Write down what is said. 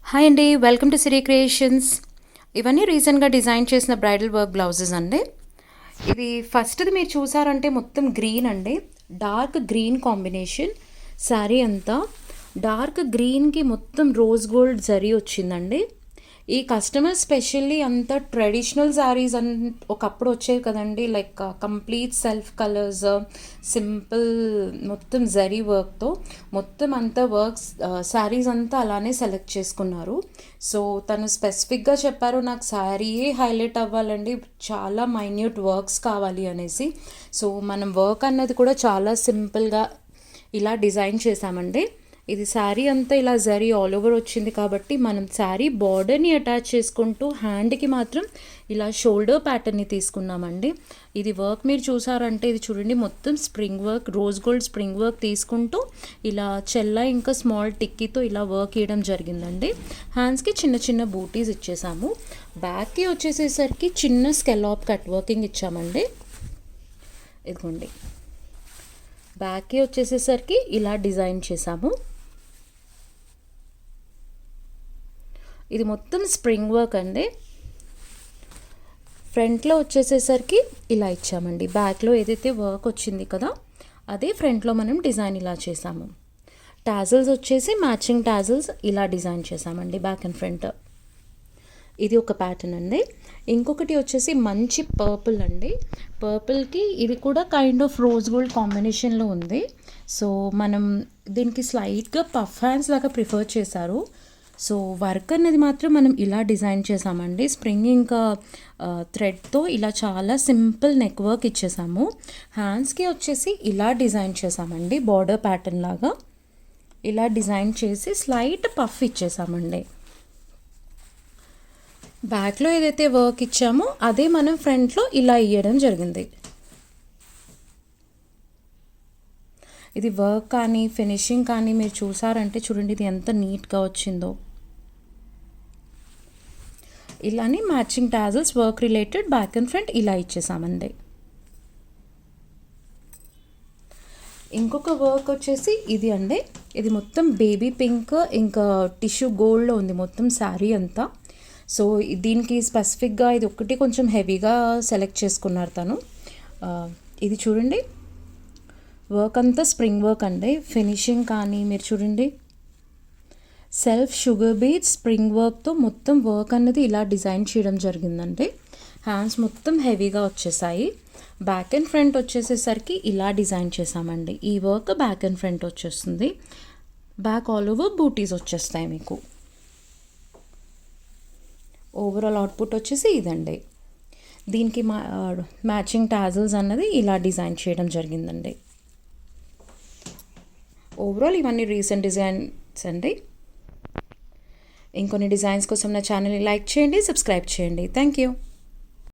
Hi అండి, welcome to Siri creations. ఇవన్నీ రీసెంట్గా డిజైన్ చేసిన బ్రైడల్ వర్క్ బ్లౌజెస్ అండి. ఇది ఫస్ట్ది మీరు చూసారంటే మొత్తం గ్రీన్ అండి, డార్క్ గ్రీన్ కాంబినేషన్. శారీ అంతా డార్క్ గ్రీన్కి మొత్తం రోజ్ గోల్డ్ జరీ వచ్చిందండి. ఈ కస్టమర్ స్పెషల్లీ అంతా ట్రెడిషనల్ శారీస్ ఒకప్పుడు వచ్చేవి కదండి, like complete self colours, simple మొత్తం జరీ వర్క్తో మొత్తం అంతా వర్క్స్ శారీస్ అంతా అలానే సెలెక్ట్ చేసుకున్నారు. సో తను స్పెసిఫిక్గా చెప్పారు, నాకు శారీయే హైలైట్ అవ్వాలండి, చాలా మైన్యూట్ వర్క్స్ కావాలి అనేసి. సో మనం వర్క్ అన్నది కూడా చాలా సింపుల్గా ఇలా డిజైన్ చేశామండి. ఇది శారీ అంతా ఇలా జరీ ఆల్ ఓవర్ వచ్చింది కాబట్టి మనం శారీ బార్డర్ని అటాచ్ చేసుకుంటూ హ్యాండ్కి మాత్రం ఇలా షోల్డర్ ప్యాటర్న్ని తీసుకున్నామండి. ఇది వర్క్ మీరు చూసారంటే ఇది చూడండి, మొత్తం spring work, rose gold spring work తీసుకుంటూ ఇలా చెల్ల ఇంకా స్మాల్ టిక్కీతో ఇలా వర్క్ వేయడం జరిగిందండి. హ్యాండ్స్కి చిన్న చిన్న బూటీస్ ఇచ్చేసాము. బ్యాక్కి వచ్చేసేసరికి చిన్న స్కెలాప్ కట్ వర్కింగ్ ఇచ్చామండి. ఇదిగోండి, బ్యాక్కి వచ్చేసేసరికి ఇలా డిజైన్ చేసాము. ఇది మొత్తం స్ప్రింగ్ వర్క్ అండి. ఫ్రంట్లో వచ్చేసేసరికి ఇలా ఇచ్చామండి. బ్యాక్లో ఏదైతే వర్క్ వచ్చింది కదా, అదే ఫ్రంట్లో మనం డిజైన్ ఇలా చేసాము. టాజల్స్ వచ్చేసి మ్యాచింగ్ టాజల్స్ ఇలా డిజైన్ చేసామండి బ్యాక్ అండ్ ఫ్రంట్. ఇది ఒక ప్యాటర్న్ అండి. ఇంకొకటి వచ్చేసి మంచి పర్పుల్ అండి. పర్పుల్కి ఇది కూడా కైండ్ ఆఫ్ రోజ్ గోల్డ్ కాంబినేషన్లో ఉంది. సో మనం దీనికి స్లైట్గా పఫ్ హ్యాండ్స్ లాగా ప్రిఫర్ చేశారు. సో వర్క్ అనేది మాత్రం మనం ఇలా డిజైన్ చేసామండి. స్ప్రింగ్ ఇంకా థ్రెడ్తో ఇలా చాలా సింపుల్ నెక్ వర్క్ ఇచ్చేసాము. హ్యాండ్స్కి వచ్చేసి ఇలా డిజైన్ చేసామండి, బార్డర్ ప్యాటర్న్ లాగా ఇలా డిజైన్ చేసి స్లైట్ పఫ్ ఇచ్చేసామండి. బ్యాక్లో ఏదైతే వర్క్ ఇచ్చామో అదే మనం ఫ్రంట్లో ఇలా ఇవ్వడం జరిగింది. ఇది వర్క్ కానీ ఫినిషింగ్ కానీ మీరు చూసారంటే చూడండి, ఇది ఎంత నీట్గా వచ్చిందో. ఇలానే matching tassels work related back and front ఇలా ఇచ్చేసామండి. ఇంకొక వర్క్ వచ్చేసి ఇది అండి. ఇది మొత్తం బేబీ పింక్ ఇంకా టిష్యూ గోల్డ్లో ఉంది మొత్తం శారీ అంతా. సో దీనికి స్పెసిఫిక్గా ఇది ఒకటి కొంచెం హెవీగా సెలెక్ట్ చేసుకున్నారు తను. ఇది చూడండి, వర్క్ అంతా స్ప్రింగ్ వర్క్ అండి. ఫినిషింగ్ కానీ మీరు చూడండి, సెల్ఫ్ షుగర్ బీడ్స్ స్ప్రింగ్ వర్క్తో మొత్తం వర్క్ అన్నది ఇలా డిజైన్ చేయడం జరిగిందండి. హ్యాండ్స్ మొత్తం హెవీగా వచ్చేసాయి. బ్యాక్ అండ్ ఫ్రంట్ వచ్చేసేసరికి ఇలా డిజైన్ చేసామండి. ఈ వర్క్ బ్యాక్ అండ్ ఫ్రంట్ వచ్చేస్తుంది. బ్యాక్ ఆల్ ఓవర్ బూటీస్ వచ్చేస్తాయి మీకు. ఓవరాల్ అవుట్పుట్ వచ్చేసి ఇదండి. దీనికి మ్యాచింగ్ టాజల్స్ అన్నది ఇలా డిజైన్ చేయడం జరిగిందండి. ఓవరాల్ ఇవన్నీ రీసెంట్ డిజైన్స్ అండి. ఇంకొన్ని డిజైన్స్ కోసం నా ఛానల్ని లైక్ చేయండి, సబ్స్క్రైబ్ చేయండి. Thank you.